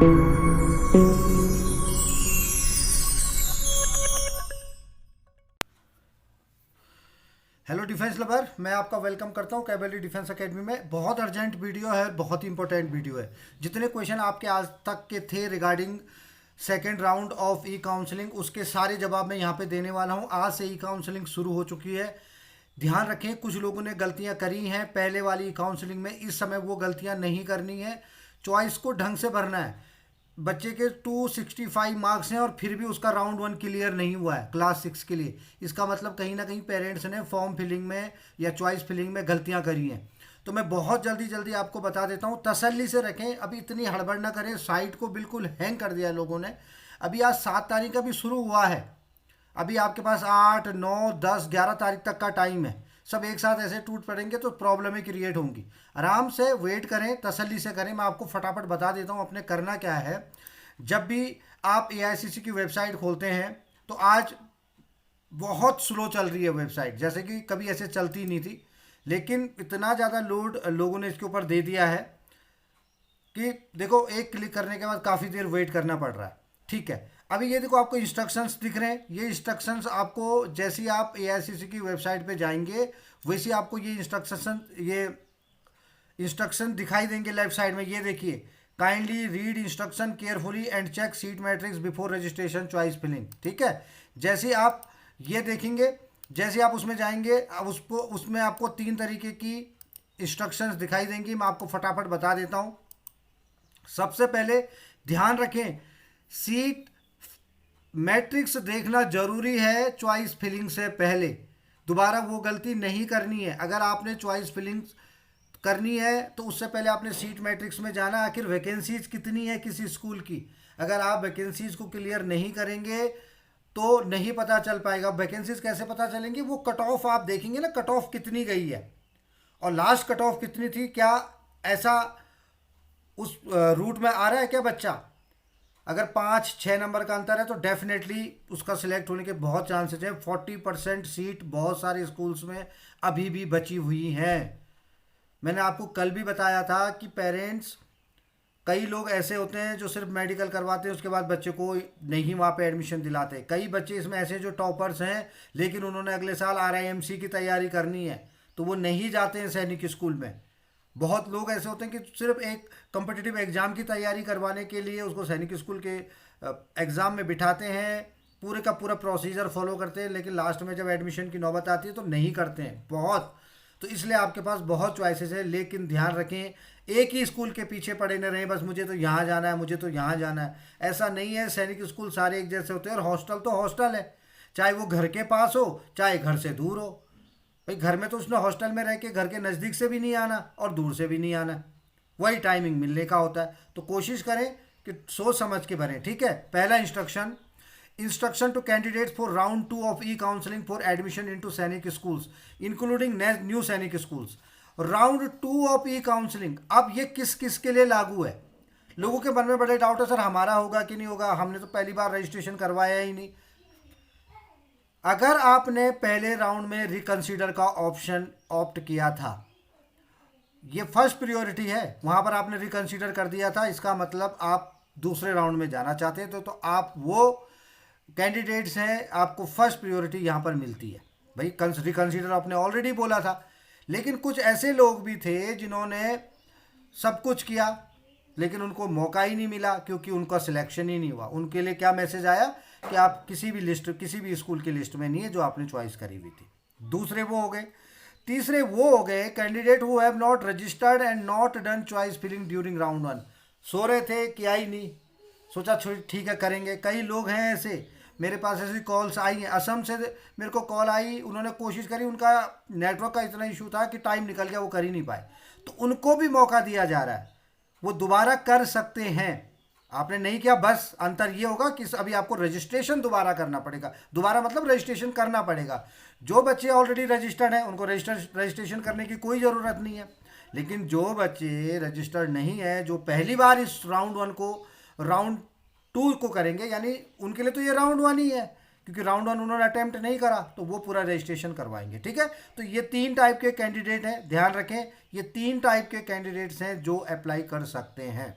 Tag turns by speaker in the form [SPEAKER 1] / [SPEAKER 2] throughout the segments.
[SPEAKER 1] Hello defence lover, मैं आपका welcome करता हूं कैबेली डिफेंस एकेडमी में। बहुत अर्जेंट वीडियो है, बहुत ही इंपॉर्टेंट वीडियो है। जितने क्वेश्चन आपके आज तक के थे regarding second round of e counselling, उसके सारे जवाब मैं यहां पे देने वाला हूं। आज से ई काउंसलिंग शुरू हो चुकी है। ध्यान रखें, कुछ लोगों ने गलतियां करी हैं पहले वाली ई काउंसलिंग में। इस समय वो गलतियां नहीं करनी है। चॉइस को ढंग से भरना है। बच्चे के 265 मार्क्स हैं और फिर भी उसका राउंड 1 क्लियर नहीं हुआ है क्लास 6 के लिए। इसका मतलब कहीं ना कहीं पेरेंट्स ने फॉर्म फिलिंग में या चॉइस फिलिंग में गलतियां करी हैं। तो मैं बहुत जल्दी जल्दी आपको बता देता हूं, तसल्ली से रखें। अभी इतनी हड़बड़ ना करें, साइट को बिल्कुल हैंग कर दिया है लोगों ने। अभी आज 7 तारीख का भी शुरू हुआ है। अभी आपके पास 8, 9, 10, 11 तारीख तक का टाइम है। सब एक साथ ऐसे टूट पड़ेंगे तो प्रॉब्लमें क्रिएट होंगी। आराम से वेट करें, तसल्ली से करें। मैं आपको फटाफट बता देता हूं अपने करना क्या है। जब भी आप एआईसीसी की वेबसाइट खोलते हैं तो आज बहुत स्लो चल रही है वेबसाइट, जैसे कि कभी ऐसे चलती नहीं थी। लेकिन इतना ज़्यादा लोड लोगों ने इसके ऊपर दे दिया है कि देखो, एक क्लिक करने के बाद काफ़ी देर वेट करना पड़ रहा है। ठीक है, अभी ये देखो, आपको इंस्ट्रक्शंस दिख रहे हैं। ये इंस्ट्रक्शंस आपको जैसे ही आप एआईसीसी की वेबसाइट पे जाएंगे वैसे आपको ये इंस्ट्रक्शन दिखाई देंगे लेफ्ट साइड में। ये देखिए, kindly read instruction carefully and check seat matrix before registration choice filling. ठीक है, जैसे आप ये देखेंगे, जैसे आप उसमें जाएंगे, अब उसमें आपको 3 तरीके की इंस्ट्रक्शंस दिखाई देंगी। मैं आपको फटाफट बता देता हूं। सबसे पहले ध्यान रखें, सीट मैट्रिक्स देखना जरूरी है चॉइस फिलिंग से पहले। दोबारा वो गलती नहीं करनी है। अगर आपने चॉइस फिलिंग करनी है तो उससे पहले आपने सीट मैट्रिक्स में जाना, आखिर वैकेंसीज कितनी है किसी स्कूल की। अगर आप वैकेंसीज को क्लियर नहीं करेंगे तो नहीं पता चल पाएगा। वैकेंसीज कैसे पता चलेंगी? वो कट ऑफ आप देखेंगे ना, कट ऑफ कितनी गई है और लास्ट कट ऑफ कितनी थी। क्या ऐसा उस रूट में आ रहा है क्या बच्चा? अगर 5-6 नंबर का अंतर है तो डेफिनेटली उसका सिलेक्ट होने के बहुत चांसेस हैं। 40% सीट बहुत सारे स्कूल्स में अभी भी बची हुई हैं। मैंने आपको कल भी बताया था कि पेरेंट्स, कई लोग ऐसे होते हैं जो सिर्फ मेडिकल करवाते हैं, उसके बाद बच्चे को नहीं वहाँ पे एडमिशन दिलाते। कई बच्चे इसमें ऐसे जो टॉपर्स हैं, लेकिन उन्होंने अगले साल आरआईएमसी की तैयारी करनी है तो वो नहीं जाते हैं सैनिक स्कूल में। बहुत लोग ऐसे होते हैं कि सिर्फ एक कॉम्पिटिटिव एग्ज़ाम की तैयारी करवाने के लिए उसको सैनिक स्कूल के एग्ज़ाम में बिठाते हैं, पूरे का पूरा प्रोसीजर फॉलो करते हैं, लेकिन लास्ट में जब एडमिशन की नौबत आती है तो नहीं करते हैं बहुत। तो इसलिए आपके पास बहुत चॉइसेस है, लेकिन ध्यान रखें, एक ही स्कूल के पीछे पड़े न रहें। बस मुझे तो यहाँ जाना है, मुझे तो यहाँ जाना है, ऐसा नहीं है। सैनिक स्कूल सारे एक जैसे होते हैं और हॉस्टल तो हॉस्टल है, चाहे वो घर के पास हो चाहे घर से दूर हो। भाई घर में तो उसने हॉस्टल में रह के घर के नज़दीक से भी नहीं आना और दूर से भी नहीं आना, वही टाइमिंग मिलने का होता है। तो कोशिश करें कि सोच समझ के भरें। ठीक है, पहला instruction to candidates for round 2 of e counselling for admission into Sainik schools including new Sainik schools. Round 2 of e counselling, अब ये किस किस के लिए लागू है? लोगों के मन में बड़े डाउट है, सर हमारा होगा कि नहीं होगा, हमने तो पहली बार रजिस्ट्रेशन करवाया ही नहीं। अगर आपने पहले राउंड में रिकंसीडर का ऑप्शन ऑप्ट किया था, ये फर्स्ट प्रायोरिटी है, वहां पर आपने रिकंसीडर कर दिया था, इसका मतलब आप दूसरे राउंड में जाना चाहते हैं तो आप वो कैंडिडेट्स हैं, आपको फर्स्ट प्रायोरिटी यहां पर मिलती है। भाई रिकंसीडर आपने ऑलरेडी बोला था। लेकिन कुछ ऐसे लोग भी थे जिन्होंने सब कुछ किया लेकिन उनको मौका ही नहीं मिला क्योंकि उनका सिलेक्शन ही नहीं हुआ। उनके लिए क्या मैसेज आया कि आप किसी भी स्कूल की लिस्ट में नहीं है जो आपने चॉइस करी हुई थी। दूसरे वो हो गए। तीसरे वो हो गए candidate who have not registered and not done choice filling during round 1। सो रहे थे, किया ही नहीं, सोचा ठीक है करेंगे। कई लोग हैं ऐसे, मेरे पास ऐसी कॉल्स आई हैं। असम से मेरे को कॉल आई, उन्होंने कोशिश करी, उनका नेटवर्क का इतना इशू था कि टाइम निकल गया, वो कर ही नहीं पाए। तो उनको भी मौका दिया जा रहा है, वो दोबारा कर सकते हैं। आपने नहीं किया, बस अंतर ये होगा कि अभी आपको रजिस्ट्रेशन दोबारा करना पड़ेगा। दोबारा मतलब रजिस्ट्रेशन करना पड़ेगा। जो बच्चे ऑलरेडी रजिस्टर्ड हैं उनको रजिस्ट्रेशन करने की कोई ज़रूरत नहीं है। लेकिन जो बच्चे रजिस्टर्ड नहीं है, जो पहली बार इस राउंड 1 को राउंड 2 को करेंगे, यानी उनके लिए तो ये राउंड 1 ही है, क्योंकि राउंड 1 उन्होंने अटेम्प्ट नहीं करा, तो वो पूरा रजिस्ट्रेशन करवाएंगे। ठीक है, तो ये 3 टाइप के कैंडिडेट हैं, ध्यान रखें, ये 3 टाइप के कैंडिडेट्स हैं जो अप्लाई कर सकते हैं।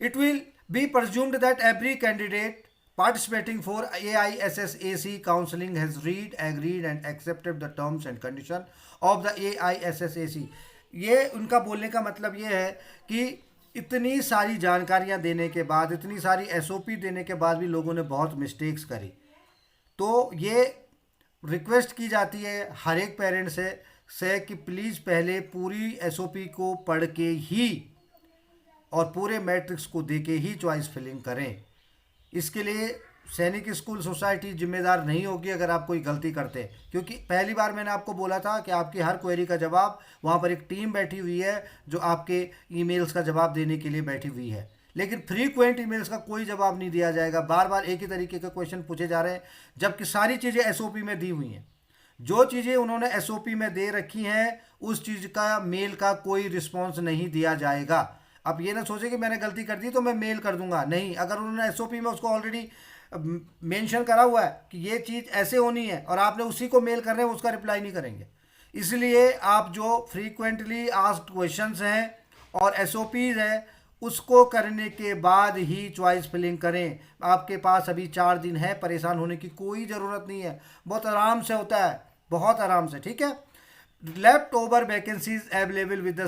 [SPEAKER 1] It will be presumed that every candidate participating for AISSAC counseling has read, agreed and accepted the terms and condition of the AISSAC. ये उनका बोलने का मतलब ये है कि इतनी सारी जानकारियां देने के बाद, इतनी सारी एसओपी देने के बाद भी लोगों ने बहुत मिस्टेक्स करी। तो ये रिक्वेस्ट की जाती है हर एक पेरेंट से कि प्लीज़ पहले पूरी एसओपी को पढ़ के ही और पूरे मैट्रिक्स को दे के ही चॉइस फिलिंग करें। इसके लिए सैनिक स्कूल सोसाइटी जिम्मेदार नहीं होगी अगर आप कोई गलती करते हैं, क्योंकि पहली बार मैंने आपको बोला था कि आपकी हर क्वेरी का जवाब वहाँ पर एक टीम बैठी हुई है जो आपके ईमेल्स का जवाब देने के लिए बैठी हुई है। लेकिन फ्रीक्वेंट ईमेल्स का कोई जवाब नहीं दिया जाएगा, बार बार एक ही तरीके के क्वेश्चन पूछे जा रहे हैं, जबकि सारी चीज़ें एसओपी में दी हुई हैं। जो चीज़ें उन्होंने एसओपी में दे रखी हैं उस चीज़ का मेल का कोई रिस्पॉन्स नहीं दिया जाएगा। अब ये ना सोचे कि मैंने गलती कर दी तो मैं मेल कर दूंगा, नहीं। अगर उन्होंने एसओपी में उसको ऑलरेडी मेंशन करा हुआ है कि ये चीज़ ऐसे होनी है और आपने उसी को मेल कर रहे हैं, उसका रिप्लाई नहीं करेंगे। इसलिए आप जो फ्रीक्वेंटली आस्क्ड क्वेश्चंस हैं और एसओपीज है उसको करने के बाद ही चॉइस फिलिंग करें। आपके पास अभी 4 दिन है, परेशान होने की कोई ज़रूरत नहीं है, बहुत आराम से होता है, बहुत आराम से, ठीक है। Left over vacancies available with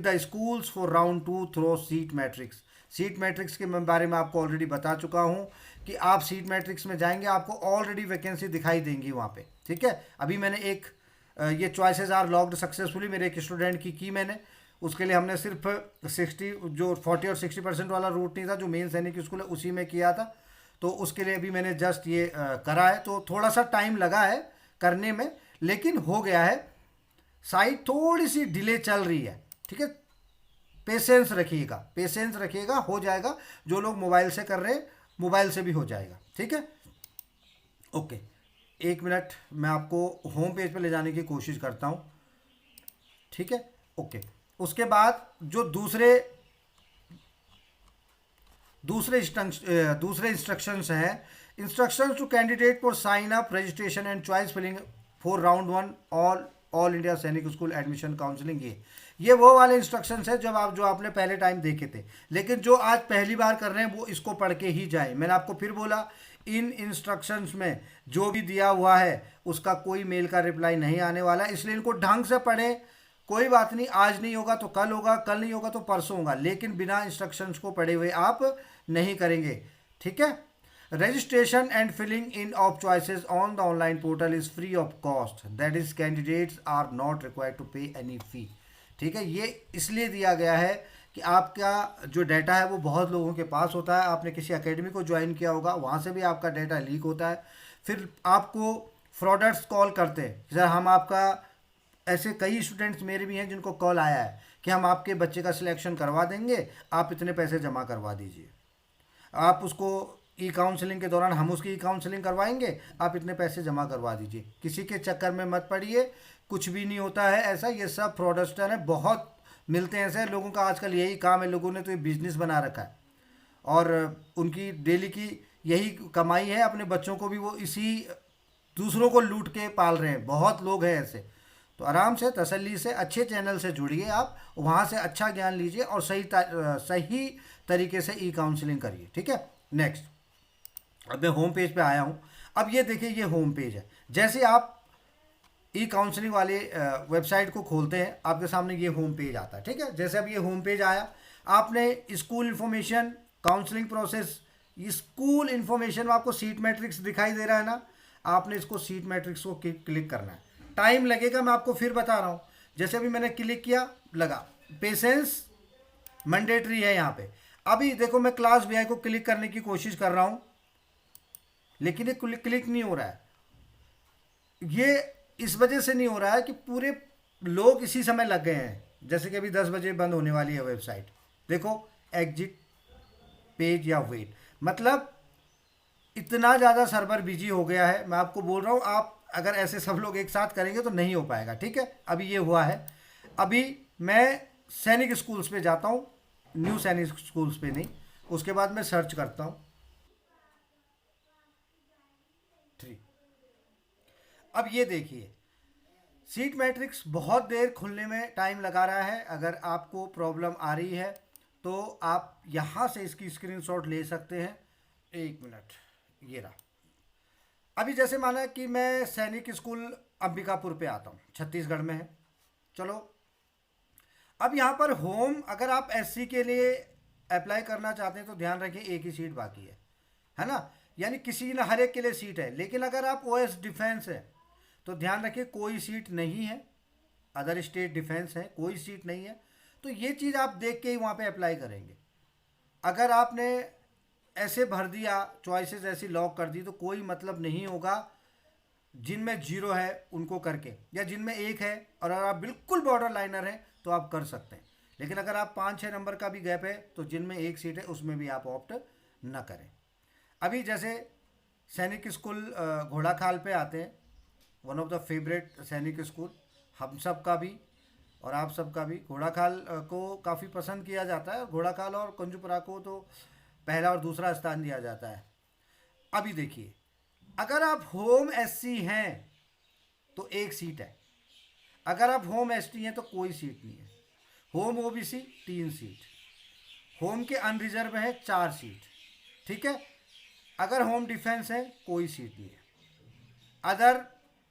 [SPEAKER 1] the schools for round 2 through seat matrix. Seat matrix के बारे में आपको ऑलरेडी बता चुका हूं कि आप सीट मैट्रिक्स में जाएंगे आपको ऑलरेडी वैकेंसी दिखाई देंगी वहां पे, ठीक है। अभी मैंने एक ये चॉइसेस आर लॉग्ड सक्सेसफुली मेरे एक स्टूडेंट की मैंने, उसके लिए हमने सिर्फ 60 जो 40 और 60% वाला रूट नहीं था जो मेन सैनिक स्कूल है उसी में किया था, तो उसके लिए भी मैंने जस्ट ये करा है। तो थोड़ा सा टाइम लगा है करने में, लेकिन हो गया है। साइट थोड़ी सी डिले चल रही है, ठीक है। पेशेंस रखिएगा, हो जाएगा। जो लोग मोबाइल से कर रहे हैं मोबाइल से भी हो जाएगा, ठीक है। ओके, 1 मिनट मैं आपको होम पेज पे ले जाने की कोशिश करता हूँ, ठीक है। ओके, उसके बाद जो दूसरे इंस्ट्रक्शंस हैं, instructions to candidate for sign up registration and choice filling for round 1 all India Sainik school admission counselling. ये वो वाले इंस्ट्रक्शंस है जो आपने पहले टाइम देखे थे, लेकिन जो आज पहली बार कर रहे हैं वो इसको पढ़ के ही जाएं। मैंने आपको फिर बोला इन इंस्ट्रक्शंस में जो भी दिया हुआ है उसका कोई मेल का रिप्लाई नहीं आने वाला, इसलिए इनको ढंग से पढ़ें। कोई बात नहीं, आज नहीं होगा तो कल होगा, कल नहीं होगा तो परसों होगा, लेकिन बिना इंस्ट्रक्शंस को पढ़े हुए आप नहीं करेंगे, ठीक है। Registration and filling in of choices on the online portal is free of cost, that is candidates are not required to pay any fee, ठीक है। ये इसलिए दिया गया है कि आपका जो डाटा है वो बहुत लोगों के पास होता है। आपने किसी एकेडमी को ज्वाइन किया होगा, वहाँ से भी आपका डाटा लीक होता है, फिर आपको फ्रॉडर्स कॉल करते हैं। सर हम आपका, ऐसे कई स्टूडेंट्स मेरे भी हैं जिनको कॉल आया है कि हम आपके बच्चे का सिलेक्शन करवा देंगे, आप इतने पैसे जमा करवा दीजिए, आप उसको ई काउंसलिंग के दौरान हम उसकी ई काउंसलिंग करवाएंगे, आप इतने पैसे जमा करवा दीजिए। किसी के चक्कर में मत पड़िए, कुछ भी नहीं होता है ऐसा, ये सब फ्रॉडस्टर है, बहुत मिलते हैं ऐसे लोगों का। आजकल यही काम है, लोगों ने तो ये बिजनेस बना रखा है और उनकी डेली की यही कमाई है। अपने बच्चों को भी वो इसी दूसरों को लूट के पाल रहे हैं, बहुत लोग हैं ऐसे। तो आराम से तसल्ली से अच्छे चैनल से जुड़िए, आप वहाँ से अच्छा ज्ञान लीजिए और सही तरीके से ई काउंसलिंग करिए, ठीक है। नेक्स्ट, अब मैं होम पेज पे आया हूँ। अब ये देखिए, ये होम पेज है। जैसे आप ई काउंसलिंग वाले वेबसाइट को खोलते हैं आपके सामने ये होम पेज आता है, ठीक है। जैसे अब ये होम पेज आया, आपने school information, counselling process, school information में आपको सीट मैट्रिक्स दिखाई दे रहा है ना, आपने इसको सीट मैट्रिक्स को क्लिक करना है। टाइम लगेगा, मैं आपको फिर बता रहा हूँ। जैसे अभी मैंने क्लिक किया, लगा, पेशेंस मैंडेटरी है यहाँ पे। अभी देखो मैं क्लास वीआई को क्लिक करने की कोशिश कर रहा हूँ, लेकिन ये क्लिक नहीं हो रहा है। ये इस वजह से नहीं हो रहा है कि पूरे लोग इसी समय लग गए हैं। जैसे कि अभी 10 बजे बंद होने वाली है वेबसाइट, देखो एग्जिट पेज या वेट, मतलब इतना ज़्यादा सर्वर बिजी हो गया है। मैं आपको बोल रहा हूँ, आप अगर ऐसे सब लोग एक साथ करेंगे तो नहीं हो पाएगा, ठीक है। अभी ये हुआ है। अभी मैं सैनिक स्कूल्स पे जाता हूँ, न्यू सैनिक स्कूल्स पे नहीं, उसके बाद मैं सर्च करता हूँ 3। अब ये देखिए, सीट मैट्रिक्स बहुत देर खुलने में टाइम लगा रहा है। अगर आपको प्रॉब्लम आ रही है तो आप यहाँ से इसकी स्क्रीनशॉट ले सकते हैं। एक मिनट, ये रहा। अभी जैसे माना कि मैं सैनिक स्कूल अंबिकापुर पे आता हूँ, छत्तीसगढ़ में है। चलो, अब यहाँ पर होम, अगर आप एससी के लिए अप्लाई करना चाहते हैं तो ध्यान रखिए एक ही सीट बाकी है ना, यानी किसी न हर एक के लिए सीट है। लेकिन अगर आप ओएस डिफेंस है तो ध्यान रखिए कोई सीट नहीं है, अदर स्टेट डिफेंस है, कोई सीट नहीं है। तो ये चीज़ आप देख के ही वहाँ पे अप्लाई करेंगे। अगर आपने ऐसे भर दिया, चॉइसेस ऐसी लॉक कर दी, तो कोई मतलब नहीं होगा जिनमें जीरो है उनको करके, या जिनमें एक है और अगर आप बिल्कुल बॉर्डर लाइनर हैं तो आप कर सकते हैं। लेकिन अगर आप 5-6 नंबर का भी गैप है तो जिनमें एक सीट है उसमें भी आप ऑप्ट न करें। अभी जैसे सैनिक स्कूल घोड़ाखाल पे आते हैं, वन ऑफ द फेवरेट सैनिक स्कूल हम सब का भी और आप सबका भी। घोड़ाखाल को काफ़ी पसंद किया जाता है। घोड़ाखाल और कुंजपुरा को तो पहला और दूसरा स्थान दिया जाता है। अभी देखिए, अगर आप होम एससी हैं तो एक सीट है, अगर आप होम एसटी हैं तो कोई सीट नहीं है। होम ओबीसी 3 सीट, होम के अनरिजर्व है 4 सीट, ठीक है। अगर होम डिफेंस है कोई सीट नहीं है। अदर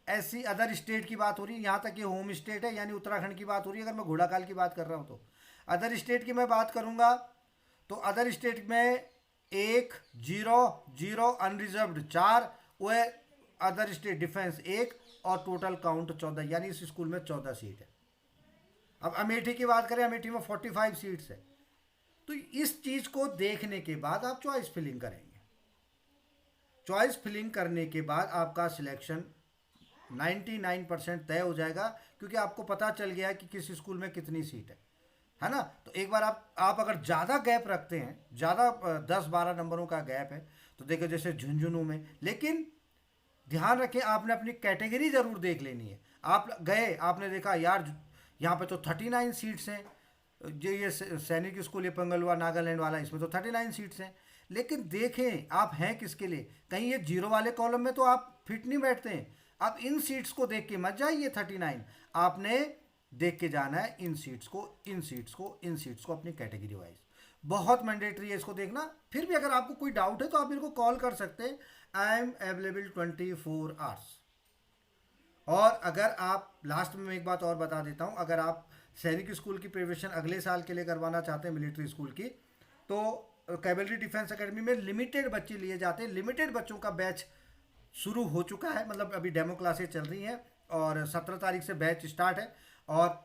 [SPEAKER 1] एससी, अदर स्टेट की बात हो रही है, यहाँ तक ये होम स्टेट है यानी उत्तराखंड की बात हो रही है। अगर मैं घोड़ाखाल की बात कर रहा हूँ तो अदर स्टेट की मैं बात करूँगा तो अदर स्टेट में 1, 0, 0, अनरिजर्व्ड 4, वह अदर स्टेट डिफेंस 1 और टोटल काउंट 14, यानी इस स्कूल में 14 सीट है। अब अमेठी की बात करें, अमेठी में 45 सीट्स है। तो इस चीज़ को देखने के बाद आप चॉइस फिलिंग करेंगे। चॉइस फिलिंग करने के बाद आपका सिलेक्शन 99% तय हो जाएगा, क्योंकि आपको पता चल गया कि किस स्कूल में कितनी सीट है ना। तो एक बार आप अगर ज़्यादा गैप रखते हैं, ज़्यादा 10-12 नंबरों का गैप है, तो देखो जैसे झुंझुनू में, लेकिन ध्यान रखें आपने अपनी कैटेगरी ज़रूर देख लेनी है। आप गए, आपने देखा यार यहाँ पे तो 39 सीट्स हैं, जो ये सैनिक स्कूल ये पंगलवा नागालैंड वाला, इसमें तो 39 सीट्स हैं। लेकिन देखें आप हैं किसके लिए, कहीं ये जीरो वाले कॉलम में तो आप फिट नहीं बैठते हैं। आप इन सीट्स को देख के मत जाइए 39, आपने देख के जाना है इन सीट्स को, इन सीट्स को, इन सीट्स को, अपनी कैटेगरी वाइज। बहुत मैंडेटरी है इसको देखना। फिर भी अगर आपको कोई डाउट है तो आप मेरे को कॉल कर सकते हैं, आई एम अवेलेबल 24 आवर्स। और अगर आप, लास्ट में मैं एक बात और बता देता हूँ, अगर आप सैनिक स्कूल की प्रिपरेशन अगले साल के लिए करवाना चाहते हैं, मिलिट्री स्कूल की, तो कैवलरी डिफेंस एकेडमी में लिमिटेड बच्चे लिए जाते हैं। लिमिटेड बच्चों का बैच शुरू हो चुका है, मतलब अभी डेमो क्लासेस चल रही हैं और 17 तारीख से बैच स्टार्ट है। और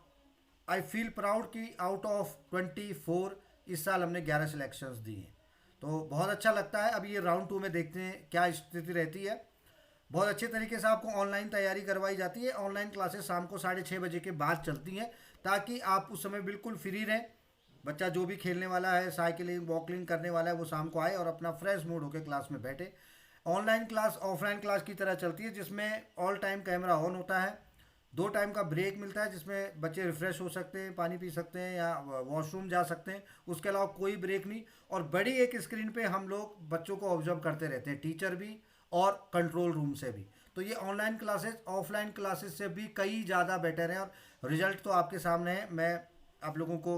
[SPEAKER 1] आई फील प्राउड कि आउट ऑफ 24 इस साल हमने 11 सिलेक्शंस दी हैं, तो बहुत अच्छा लगता है। अभी ये राउंड 2 में देखते हैं क्या स्थिति रहती है। बहुत अच्छे तरीके से आपको ऑनलाइन तैयारी करवाई जाती है। ऑनलाइन क्लासेस शाम को 6:30 बजे के बाद चलती हैं, ताकि आप उस समय बिल्कुल फ्री रहें। बच्चा जो भी खेलने वाला है, साइकिलिंग वॉकिंग करने वाला है, वो शाम को आए और अपना फ्रेश मूड होकर क्लास में बैठे। ऑनलाइन क्लास ऑफलाइन क्लास की तरह चलती है, जिसमें ऑल टाइम कैमरा ऑन होता है। 2 टाइम का ब्रेक मिलता है जिसमें बच्चे रिफ्रेश हो सकते हैं, पानी पी सकते हैं या वॉशरूम जा सकते हैं। उसके अलावा कोई ब्रेक नहीं। और बड़ी एक स्क्रीन पे हम लोग बच्चों को ऑब्जर्व करते रहते हैं, टीचर भी और कंट्रोल रूम से भी। तो ये ऑनलाइन क्लासेस ऑफलाइन क्लासेस से भी कई ज़्यादा बेटर हैं और रिजल्ट तो आपके सामने है। मैं आप लोगों को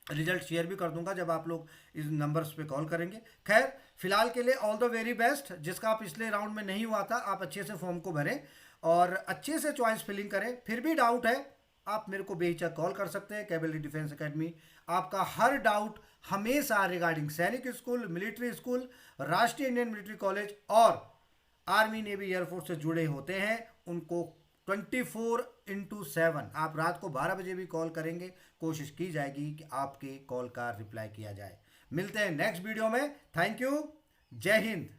[SPEAKER 1] रिजल्ट शेयर भी कर दूंगा जब आप लोग इस नंबर्स पे कॉल करेंगे। खैर, फिलहाल के लिए ऑल द वेरी बेस्ट। जिसका पिछले राउंड में नहीं हुआ था, आप अच्छे से फॉर्म को भरें और अच्छे से चॉइस फिलिंग करें। फिर भी डाउट है, आप मेरे को बेहिचक कॉल कर सकते हैं। कैवलरी डिफेंस एकेडमी आपका हर डाउट हमेशा रिगार्डिंग सैनिक स्कूल, मिलिट्री स्कूल, राष्ट्रीय इंडियन मिलिट्री कॉलेज और आर्मी नेवी एयरफोर्स से जुड़े होते हैं, उनको 24/7 आप रात को 12 बजे भी कॉल करेंगे, कोशिश की जाएगी कि आपके कॉल का रिप्लाई किया जाए। मिलते हैं नेक्स्ट वीडियो में। थैंक यू, जय हिंद।